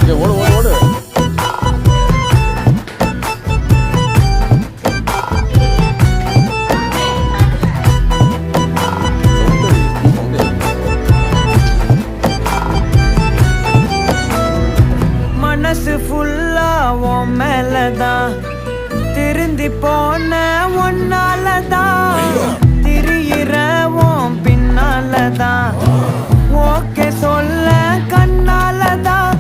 ஓடு ஓடு ஓடு. மனசு ஃபுல்லா உன் மேலதான் திருந்தி போன ஒன்னாலதான் திரியிற உன் பின்னாலதான் ஓகே சொல்ல கண்ணாலதான்